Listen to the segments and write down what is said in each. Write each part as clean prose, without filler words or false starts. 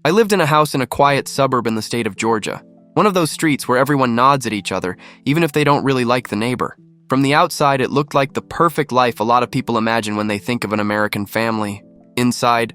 I lived in a house in a quiet suburb in the state of Georgia. One of those streets where everyone nods at each other, even if they don't really like the neighbor. From the outside, it looked like the perfect life a lot of people imagine when they think of an American family. Inside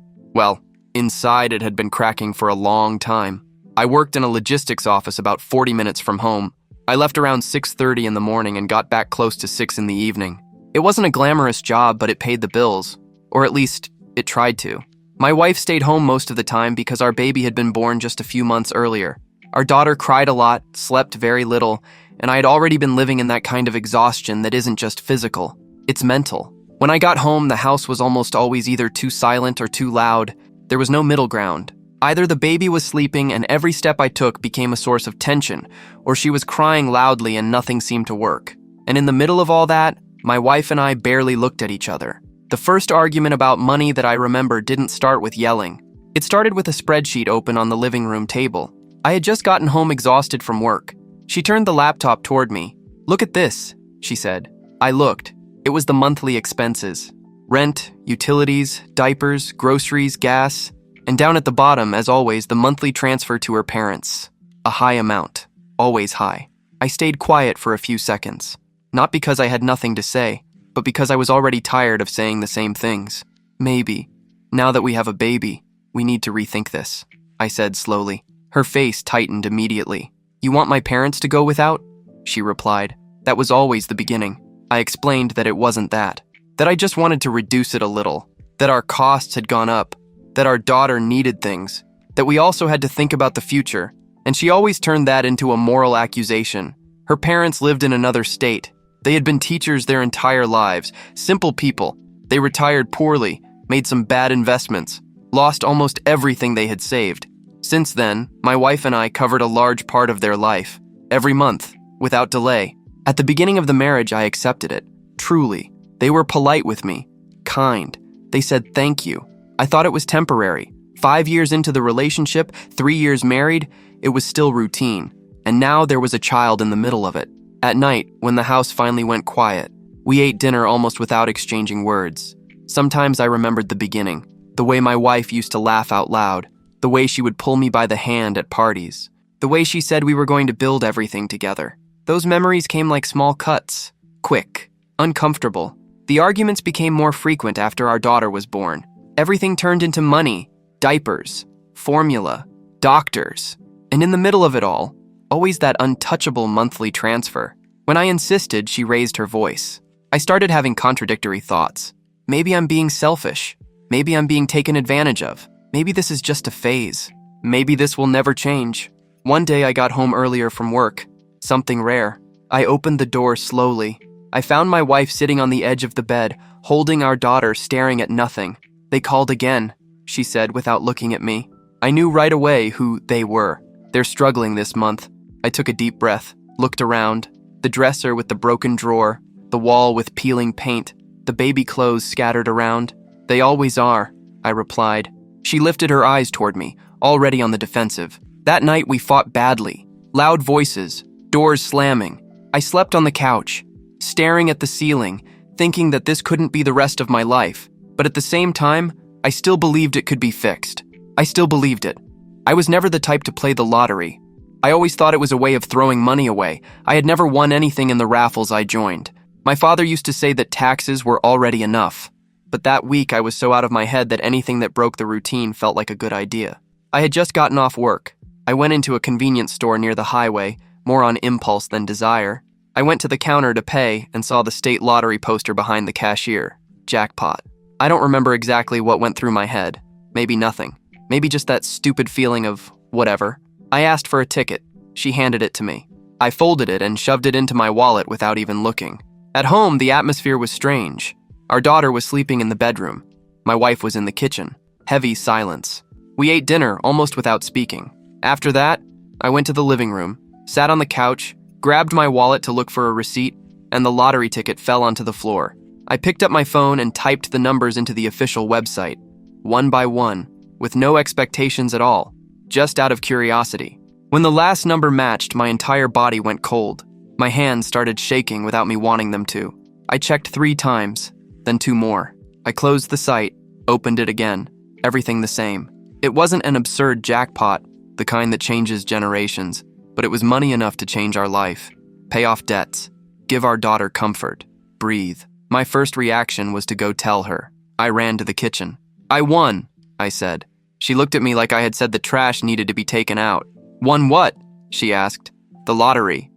it had been cracking for a long time. I worked in a logistics office about 40 minutes from home. I left around 6:30 in the morning and got back close to 6 in the evening. It wasn't a glamorous job, but it paid the bills. Or at least, it tried to. My wife stayed home most of the time because our baby had been born just a few months earlier. Our daughter cried a lot, slept very little, and I had already been living in that kind of exhaustion that isn't just physical, it's mental. When I got home, the house was almost always either too silent or too loud. There was no middle ground. Either the baby was sleeping and every step I took became a source of tension, or she was crying loudly and nothing seemed to work. And in the middle of all that, my wife and I barely looked at each other. The first argument about money that I remember didn't start with yelling. It started with a spreadsheet open on the living room table. I had just gotten home exhausted from work. She turned the laptop toward me. "Look at this," she said. I looked. It was the monthly expenses. Rent, utilities, diapers, groceries, gas, and down at the bottom, as always, the monthly transfer to her parents. A high amount. Always high. I stayed quiet for a few seconds. Not because I had nothing to say, but because I was already tired of saying the same things. "Maybe, now that we have a baby, we need to rethink this," I said slowly. Her face tightened immediately. "You want my parents to go without?" she replied. That was always the beginning. I explained that it wasn't that I just wanted to reduce it a little, that our costs had gone up, that our daughter needed things, that we also had to think about the future, and she always turned that into a moral accusation. Her parents lived in another state. They had been teachers their entire lives, simple people. They retired poorly, made some bad investments, lost almost everything they had saved. Since then, my wife and I covered a large part of their life, every month, without delay. At the beginning of the marriage, I accepted it, truly. They were polite with me, kind. They said thank you. I thought it was temporary. 5 years into the relationship, 3 years married, it was still routine. And now there was a child in the middle of it. At night, when the house finally went quiet, we ate dinner almost without exchanging words. Sometimes I remembered the beginning, the way my wife used to laugh out loud, the way she would pull me by the hand at parties, the way she said we were going to build everything together. Those memories came like small cuts, quick, uncomfortable. The arguments became more frequent after our daughter was born. Everything turned into money, diapers, formula, doctors, and in the middle of it all, always that untouchable monthly transfer. When I insisted, she raised her voice. I started having contradictory thoughts. Maybe I'm being selfish. Maybe I'm being taken advantage of. Maybe this is just a phase. Maybe this will never change. One day I got home earlier from work. Something rare. I opened the door slowly. I found my wife sitting on the edge of the bed, holding our daughter, staring at nothing. "They called again," she said without looking at me. I knew right away who they were. "They're struggling this month." I took a deep breath, looked around. The dresser with the broken drawer, the wall with peeling paint, the baby clothes scattered around. "They always are," I replied. She lifted her eyes toward me, already on the defensive. That night we fought badly. Loud voices, doors slamming. I slept on the couch, staring at the ceiling, thinking that this couldn't be the rest of my life. But at the same time, I still believed it could be fixed. I still believed it. I was never the type to play the lottery. I always thought it was a way of throwing money away. I had never won anything in the raffles I joined. My father used to say that taxes were already enough. But that week I was so out of my head that anything that broke the routine felt like a good idea. I had just gotten off work. I went into a convenience store near the highway, more on impulse than desire. I went to the counter to pay and saw the state lottery poster behind the cashier. Jackpot. I don't remember exactly what went through my head. Maybe nothing. Maybe just that stupid feeling of whatever. I asked for a ticket. She handed it to me. I folded it and shoved it into my wallet without even looking. At home, the atmosphere was strange. Our daughter was sleeping in the bedroom. My wife was in the kitchen. Heavy silence. We ate dinner almost without speaking. After that, I went to the living room, sat on the couch, grabbed my wallet to look for a receipt, and the lottery ticket fell onto the floor. I picked up my phone and typed the numbers into the official website, one by one, with no expectations at all, just out of curiosity. When the last number matched, my entire body went cold. My hands started shaking without me wanting them to. I checked 3 times, then 2 more. I closed the site, opened it again. Everything the same. It wasn't an absurd jackpot, the kind that changes generations, but it was money enough to change our life, pay off debts, give our daughter comfort, breathe. My first reaction was to go tell her. I ran to the kitchen. "I won," I said. She looked at me like I had said the trash needed to be taken out. "Won what?" she asked. "The lottery."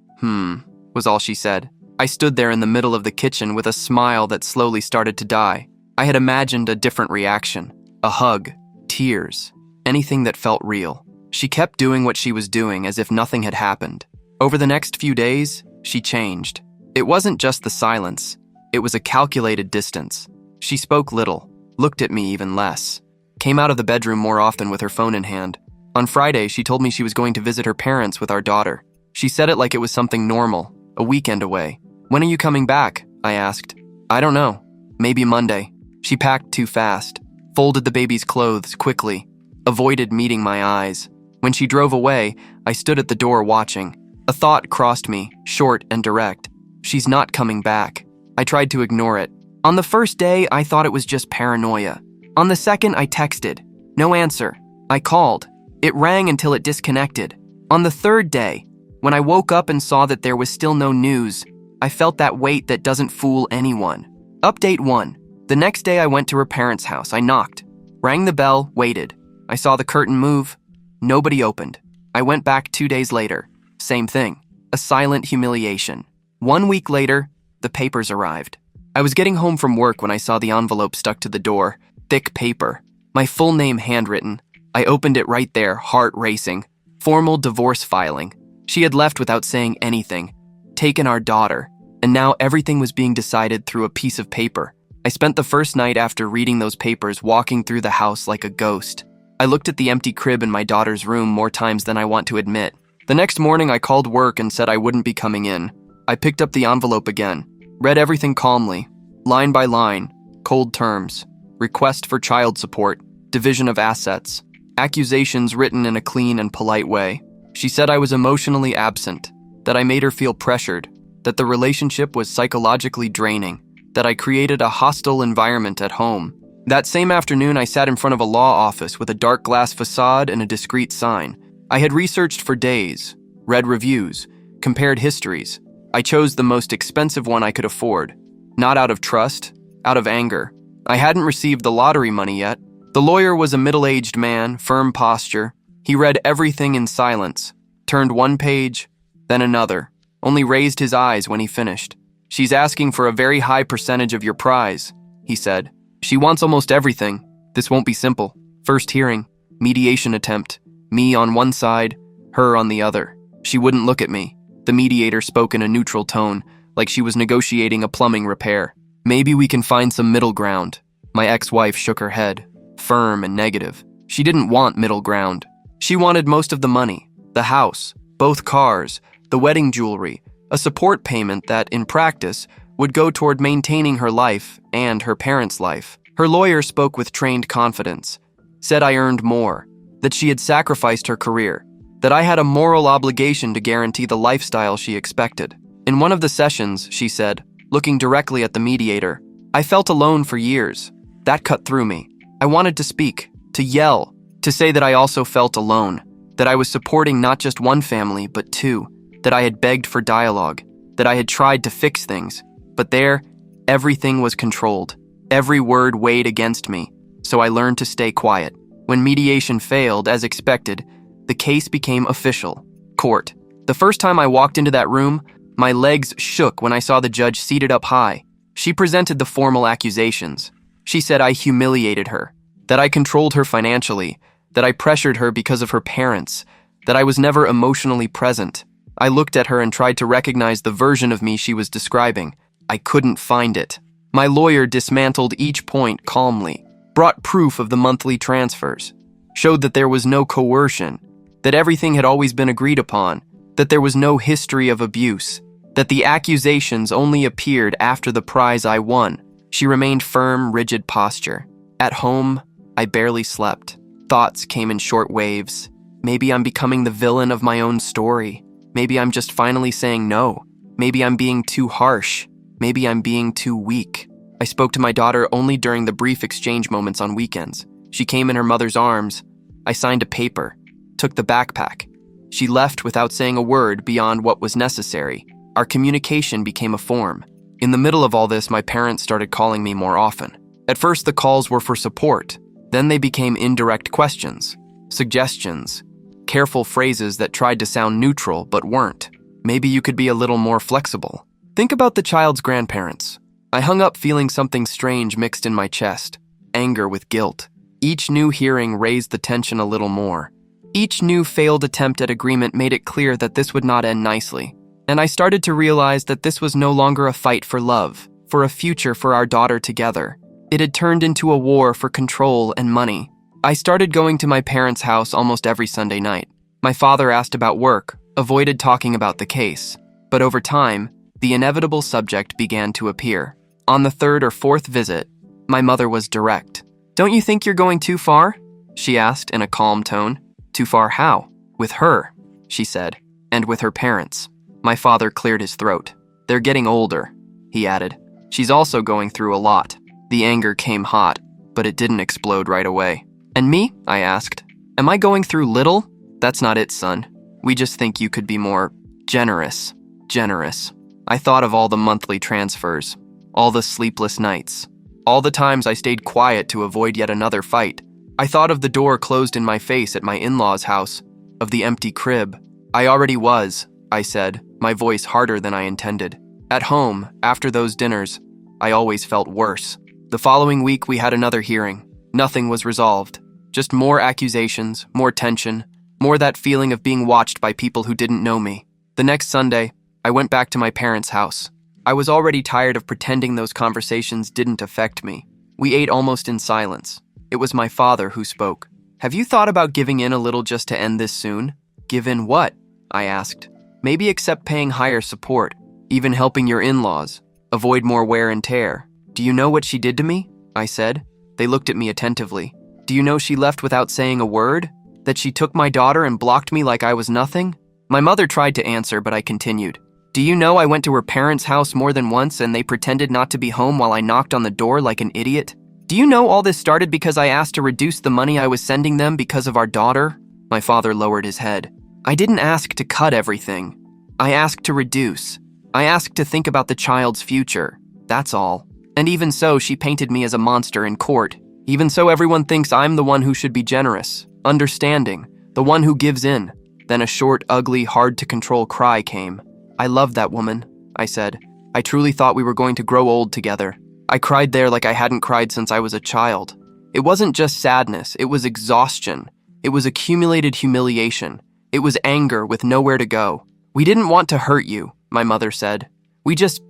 Was all she said. I stood there in the middle of the kitchen with a smile that slowly started to die. I had imagined a different reaction. A hug, tears, anything that felt real. She kept doing what she was doing as if nothing had happened. Over the next few days, she changed. It wasn't just the silence. It was a calculated distance. She spoke little, looked at me even less, came out of the bedroom more often with her phone in hand. On Friday, she told me she was going to visit her parents with our daughter. She said it like it was something normal, a weekend away. "When are you coming back?" I asked. "I don't know. Maybe Monday." She packed too fast, folded the baby's clothes quickly, avoided meeting my eyes. When she drove away, I stood at the door watching. A thought crossed me, short and direct. She's not coming back. I tried to ignore it. On the first day, I thought it was just paranoia. On the second, I texted. No answer. I called. It rang until it disconnected. On the third day, when I woke up and saw that there was still no news, I felt that weight that doesn't fool anyone. Update 1. The next day I went to her parents' house. I knocked, rang the bell, waited. I saw the curtain move. Nobody opened. I went back 2 days later. Same thing. A silent humiliation. 1 week later, the papers arrived. I was getting home from work when I saw the envelope stuck to the door. Thick paper. My full name handwritten. I opened it right there, heart racing. Formal divorce filing. She had left without saying anything. Taken our daughter. And now everything was being decided through a piece of paper. I spent the first night after reading those papers walking through the house like a ghost. I looked at the empty crib in my daughter's room more times than I want to admit. The next morning I called work and said I wouldn't be coming in. I picked up the envelope again, read everything calmly, line by line, cold terms, request for child support, division of assets, accusations written in a clean and polite way. She said I was emotionally absent, that I made her feel pressured, that the relationship was psychologically draining, that I created a hostile environment at home. That same afternoon, I sat in front of a law office with a dark glass facade and a discreet sign. I had researched for days, read reviews, compared histories. I chose the most expensive one I could afford, not out of trust, out of anger. I hadn't received the lottery money yet. The lawyer was a middle-aged man, firm posture. He read everything in silence, turned one page, then another, only raised his eyes when he finished. "She's asking for a very high percentage of your prize," he said. "She wants almost everything. This won't be simple. First hearing, mediation attempt, me on one side, her on the other." She wouldn't look at me. The mediator spoke in a neutral tone, like she was negotiating a plumbing repair. "Maybe we can find some middle ground." My ex-wife shook her head, firm and negative. She didn't want middle ground. She wanted most of the money, the house, both cars, the wedding jewelry, a support payment that, in practice, would go toward maintaining her life and her parents' life. Her lawyer spoke with trained confidence, said I earned more, that she had sacrificed her career, that I had a moral obligation to guarantee the lifestyle she expected. In one of the sessions, she said, looking directly at the mediator, "I felt alone for years. That cut through me. I wanted to speak, to yell, to say that I also felt alone, that I was supporting not just one family, but two, that I had begged for dialogue, that I had tried to fix things. But there, everything was controlled. Every word weighed against me, so I learned to stay quiet. When mediation failed, as expected, the case became official. Court. The first time I walked into that room, my legs shook when I saw the judge seated up high. She presented the formal accusations. She said I humiliated her, that I controlled her financially, that I pressured her because of her parents, that I was never emotionally present. I looked at her and tried to recognize the version of me she was describing. I couldn't find it. My lawyer dismantled each point calmly, brought proof of the monthly transfers, showed that there was no coercion, that everything had always been agreed upon, that there was no history of abuse, that the accusations only appeared after the prize I won. She remained firm, rigid posture. At home, I barely slept. Thoughts came in short waves. Maybe I'm becoming the villain of my own story. Maybe I'm just finally saying no. Maybe I'm being too harsh. Maybe I'm being too weak. I spoke to my daughter only during the brief exchange moments on weekends. She came in her mother's arms, I signed a paper, took the backpack. She left without saying a word beyond what was necessary. Our communication became a form. In the middle of all this, my parents started calling me more often. At first, the calls were for support. Then they became indirect questions, suggestions, careful phrases that tried to sound neutral but weren't. Maybe you could be a little more flexible. Think about the child's grandparents. I hung up feeling something strange mixed in my chest, anger with guilt. Each new hearing raised the tension a little more. Each new failed attempt at agreement made it clear that this would not end nicely. And I started to realize that this was no longer a fight for love, for a future for our daughter together. It had turned into a war for control and money. I started going to my parents' house almost every Sunday night. My father asked about work, avoided talking about the case. But over time, the inevitable subject began to appear. On the third or fourth visit, my mother was direct. "Don't you think you're going too far?" she asked in a calm tone. "Too far how?" "With her," she said, "and with her parents." My father cleared his throat. "They're getting older," he added. "She's also going through a lot." The anger came hot, but it didn't explode right away. "And me?" I asked. "Am I going through little?" "That's not it, son. We just think you could be more generous." Generous. I thought of all the monthly transfers, all the sleepless nights, all the times I stayed quiet to avoid yet another fight. I thought of the door closed in my face at my in-laws' house, of the empty crib. "I already was," I said, my voice harder than I intended. At home, after those dinners, I always felt worse. The following week, we had another hearing. Nothing was resolved. Just more accusations, more tension, more that feeling of being watched by people who didn't know me. The next Sunday, I went back to my parents' house. I was already tired of pretending those conversations didn't affect me. We ate almost in silence. It was my father who spoke. "Have you thought about giving in a little just to end this soon?" "Give in what?" I asked. "Maybe accept paying higher support, even helping your in-laws, avoid more wear and tear." "Do you know what she did to me?" I said. They looked at me attentively. "Do you know she left without saying a word? That she took my daughter and blocked me like I was nothing?" My mother tried to answer, but I continued. "Do you know I went to her parents' house more than once and they pretended not to be home while I knocked on the door like an idiot? Do you know all this started because I asked to reduce the money I was sending them because of our daughter?" My father lowered his head. "I didn't ask to cut everything. I asked to reduce. I asked to think about the child's future. That's all. And even so, she painted me as a monster in court. Even so, everyone thinks I'm the one who should be generous, understanding, the one who gives in." Then a short, ugly, hard-to-control cry came. "I loved that woman," I said. "I truly thought we were going to grow old together." I cried there like I hadn't cried since I was a child. It wasn't just sadness, it was exhaustion. It was accumulated humiliation. It was anger with nowhere to go. "We didn't want to hurt you," my mother said. "We just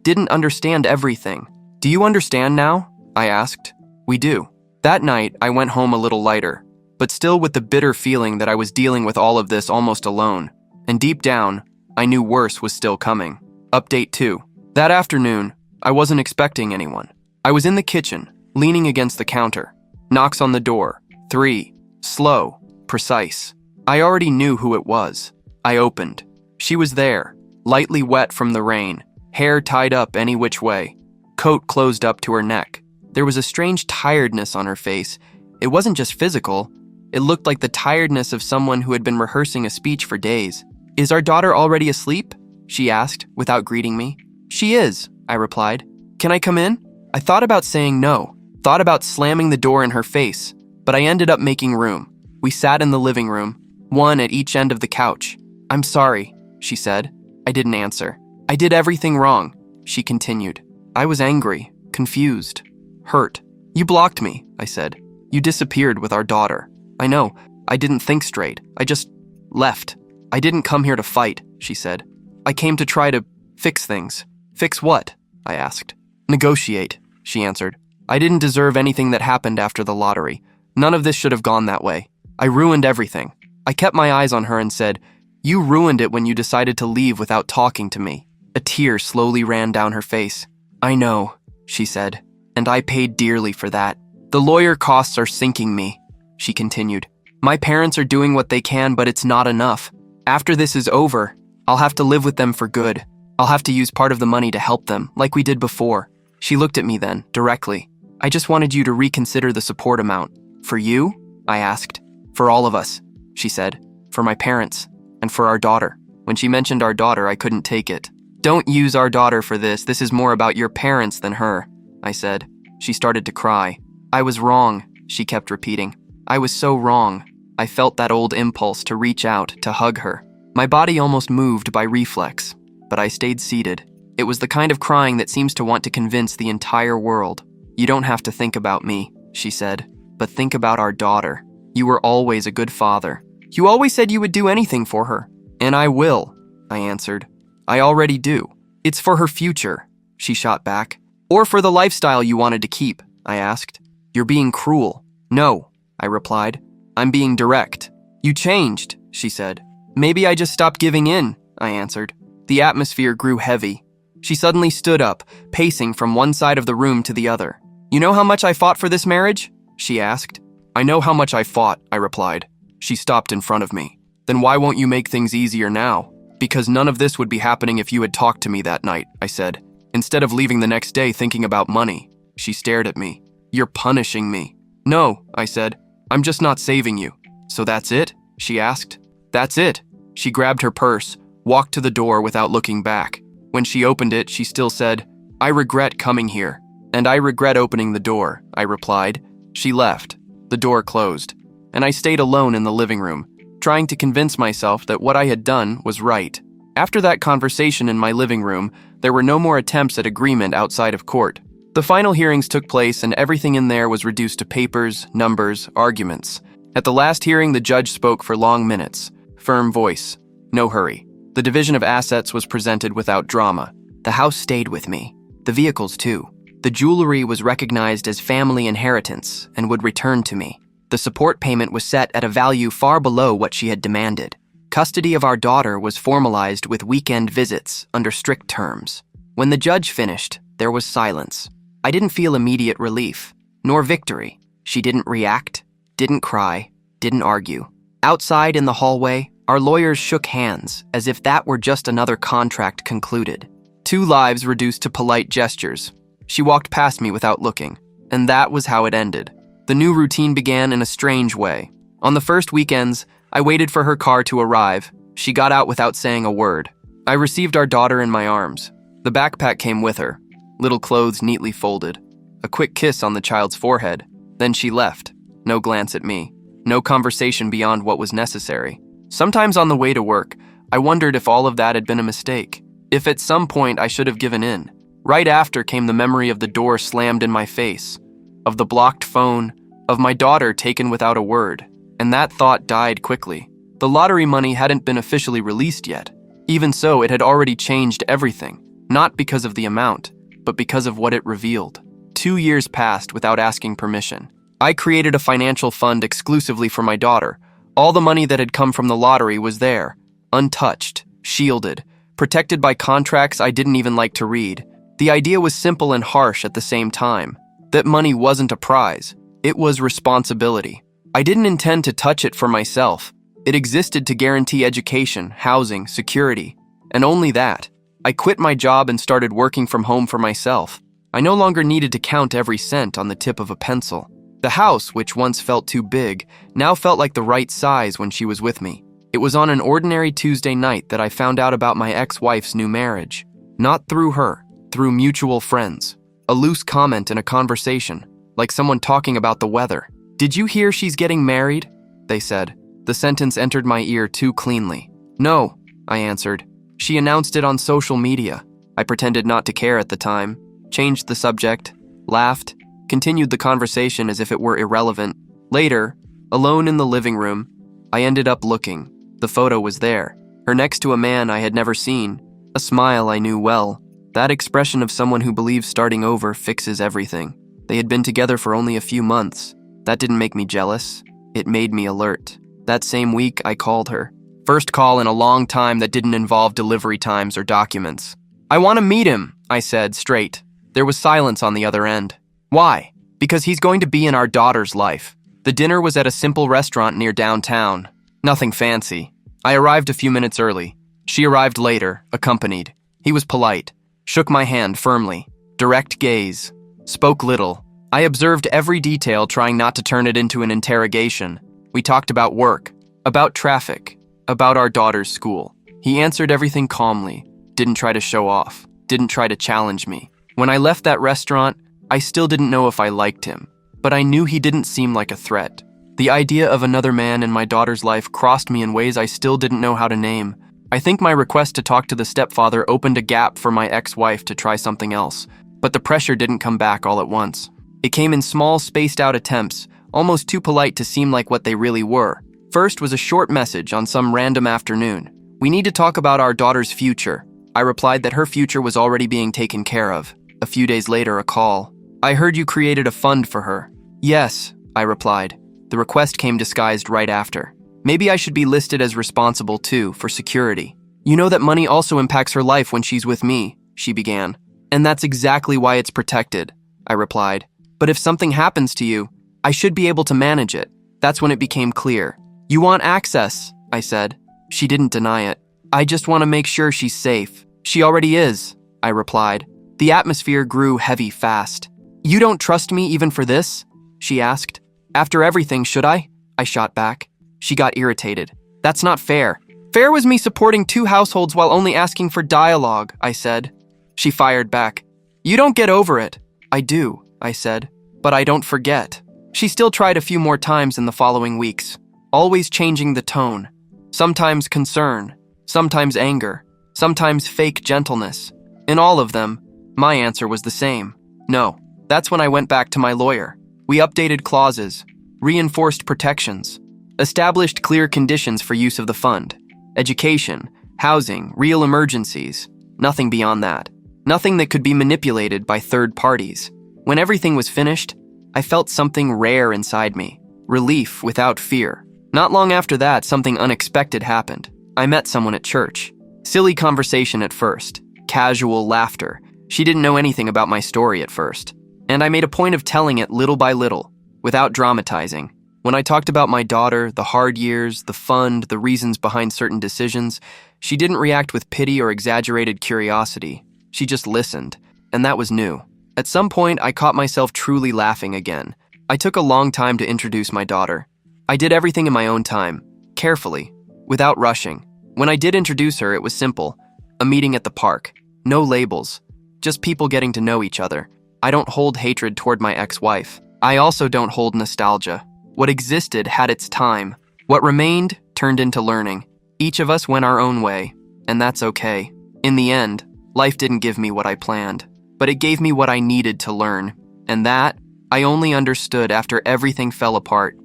didn't understand everything." "Do you understand now?" I asked. "We do." That night, I went home a little lighter, but still with the bitter feeling that I was dealing with all of this almost alone. And deep down, I knew worse was still coming. Update 2. That afternoon, I wasn't expecting anyone. I was in the kitchen, leaning against the counter. Knocks on the door. 3. Slow. Precise. I already knew who it was. I opened. She was there, lightly wet from the rain, hair tied up any which way, coat closed up to her neck. There was a strange tiredness on her face. It wasn't just physical. It looked like the tiredness of someone who had been rehearsing a speech for days. "Is our daughter already asleep?" she asked, without greeting me. "She is," I replied. "Can I come in?" I thought about saying no, thought about slamming the door in her face, but I ended up making room. We sat in the living room, one at each end of the couch. "I'm sorry," she said. I didn't answer. "I did everything wrong," she continued. I was angry, confused, hurt. "You blocked me," I said. "You disappeared with our daughter." "I know. I didn't think straight. I just left." "I didn't come here to fight," she said. "I came to try to fix things." "Fix what?" I asked. "Negotiate," she answered. "I didn't deserve anything that happened after the lottery. None of this should have gone that way. I ruined everything." I kept my eyes on her and said, "You ruined it when you decided to leave without talking to me." A tear slowly ran down her face. "I know," she said, "and I paid dearly for that. The lawyer costs are sinking me," she continued. "My parents are doing what they can, but it's not enough. After this is over, I'll have to live with them for good. I'll have to use part of the money to help them, like we did before." She looked at me then, directly. "I just wanted you to reconsider the support amount." "For you?" I asked. For all of us, she said. For my parents, and for our daughter. When she mentioned our daughter, I couldn't take it. Don't use our daughter for this. This is more about your parents than her, I said. She started to cry. I was wrong, she kept repeating. I was so wrong. I felt that old impulse to reach out, to hug her. My body almost moved by reflex, but I stayed seated. It was the kind of crying that seems to want to convince the entire world. You don't have to think about me, she said, but think about our daughter. You were always a good father. You always said you would do anything for her. And I will, I answered. I already do. It's for her future, she shot back. Or for the lifestyle you wanted to keep, I asked. You're being cruel. No, I replied. I'm being direct. You changed, she said. Maybe I just stopped giving in, I answered. The atmosphere grew heavy. She suddenly stood up, pacing from one side of the room to the other. You know how much I fought for this marriage? She asked. I know how much I fought, I replied. She stopped in front of me. Then why won't you make things easier now? Because none of this would be happening if you had talked to me that night, I said. Instead of leaving the next day thinking about money. She stared at me. You're punishing me. No, I said. I'm just not saving you. So that's it? She asked. That's it. She grabbed her purse, walked to the door without looking back. When she opened it, she still said, I regret coming here. And I regret opening the door, I replied. She left. The door closed. And I stayed alone in the living room, trying to convince myself that what I had done was right. After that conversation in my living room, there were no more attempts at agreement outside of court. The final hearings took place and everything in there was reduced to papers, numbers, arguments. At the last hearing, the judge spoke for long minutes. Firm voice. No hurry. The division of assets was presented without drama. The house stayed with me. The vehicles, too. The jewelry was recognized as family inheritance and would return to me. The support payment was set at a value far below what she had demanded. Custody of our daughter was formalized with weekend visits under strict terms. When the judge finished, there was silence. I didn't feel immediate relief, nor victory. She didn't react, didn't cry, didn't argue. Outside in the hallway, our lawyers shook hands as if that were just another contract concluded. 2 lives reduced to polite gestures. She walked past me without looking, and that was how it ended. The new routine began in a strange way. On the first weekends, I waited for her car to arrive. She got out without saying a word. I received our daughter in my arms. The backpack came with her, little clothes neatly folded. A quick kiss on the child's forehead. Then she left. No glance at me. No conversation beyond what was necessary. Sometimes on the way to work, I wondered if all of that had been a mistake. If at some point I should have given in. Right after came the memory of the door slammed in my face, of the blocked phone, of my daughter taken without a word, and that thought died quickly. The lottery money hadn't been officially released yet. Even so, it had already changed everything, not because of the amount, but because of what it revealed. 2 years passed without asking permission. I created a financial fund exclusively for my daughter. All the money that had come from the lottery was there, untouched, shielded, protected by contracts I didn't even like to read. The idea was simple and harsh at the same time. That money wasn't a prize. It was responsibility. I didn't intend to touch it for myself. It existed to guarantee education, housing, security, and only that. I quit my job and started working from home for myself. I no longer needed to count every cent on the tip of a pencil. The house, which once felt too big, now felt like the right size when she was with me. It was on an ordinary Tuesday night that I found out about my ex-wife's new marriage. Not through her, through mutual friends. A loose comment in a conversation, like someone talking about the weather. Did you hear she's getting married? They said. The sentence entered my ear too cleanly. No, I answered. She announced it on social media. I pretended not to care at the time, changed the subject, laughed, continued the conversation as if it were irrelevant. Later, alone in the living room, I ended up looking. The photo was there, her next to a man I had never seen, a smile I knew well. That expression of someone who believes starting over fixes everything. They had been together for only a few months. That didn't make me jealous. It made me alert. That same week, I called her. First call in a long time that didn't involve delivery times or documents. I want to meet him, I said, straight. There was silence on the other end. Why? Because he's going to be in our daughter's life. The dinner was at a simple restaurant near downtown. Nothing fancy. I arrived a few minutes early. She arrived later, accompanied. He was polite. Shook my hand firmly. Direct gaze. Spoke little. I observed every detail, trying not to turn it into an interrogation. We talked about work, about traffic, about our daughter's school. He answered everything calmly, didn't try to show off, didn't try to challenge me. When I left that restaurant, I still didn't know if I liked him, but I knew he didn't seem like a threat. The idea of another man in my daughter's life crossed me in ways I still didn't know how to name. I think my request to talk to the stepfather opened a gap for my ex-wife to try something else, but the pressure didn't come back all at once. It came in small, spaced-out attempts, almost too polite to seem like what they really were. First was a short message on some random afternoon. "We need to talk about our daughter's future." I replied that her future was already being taken care of. A few days later, a call. "I heard you created a fund for her." "Yes," I replied. The request came disguised right after. "Maybe I should be listed as responsible too, for security. You know that money also impacts her life when she's with me," she began. "And that's exactly why it's protected," I replied. "But if something happens to you, I should be able to manage it." That's when it became clear. "You want access," I said. She didn't deny it. "I just want to make sure she's safe." "She already is," I replied. The atmosphere grew heavy fast. "You don't trust me even for this?" she asked. "After everything, should I?" I shot back. She got irritated. "That's not fair. Fair was me supporting 2 households while only asking for dialogue," I said. She fired back. "You don't get over it." "I do," I said, "but I don't forget." She still tried a few more times in the following weeks, always changing the tone. Sometimes concern, sometimes anger, sometimes fake gentleness. In all of them, my answer was the same. No. That's when I went back to my lawyer. We updated clauses, reinforced protections, established clear conditions for use of the fund. Education, housing, real emergencies. Nothing beyond that. Nothing that could be manipulated by third parties. When everything was finished, I felt something rare inside me. Relief without fear. Not long after that, something unexpected happened. I met someone at church. Silly conversation at first. Casual laughter. She didn't know anything about my story at first. And I made a point of telling it little by little, without dramatizing. When I talked about my daughter, the hard years, the fund, the reasons behind certain decisions, she didn't react with pity or exaggerated curiosity. She just listened, and that was new. At some point, I caught myself truly laughing again. I took a long time to introduce my daughter. I did everything in my own time, carefully, without rushing. When I did introduce her, it was simple. A meeting at the park. No labels. Just people getting to know each other. I don't hold hatred toward my ex-wife. I also don't hold nostalgia. What existed had its time. What remained turned into learning. Each of us went our own way, and that's okay. In the end, life didn't give me what I planned, but it gave me what I needed to learn. And that, I only understood after everything fell apart.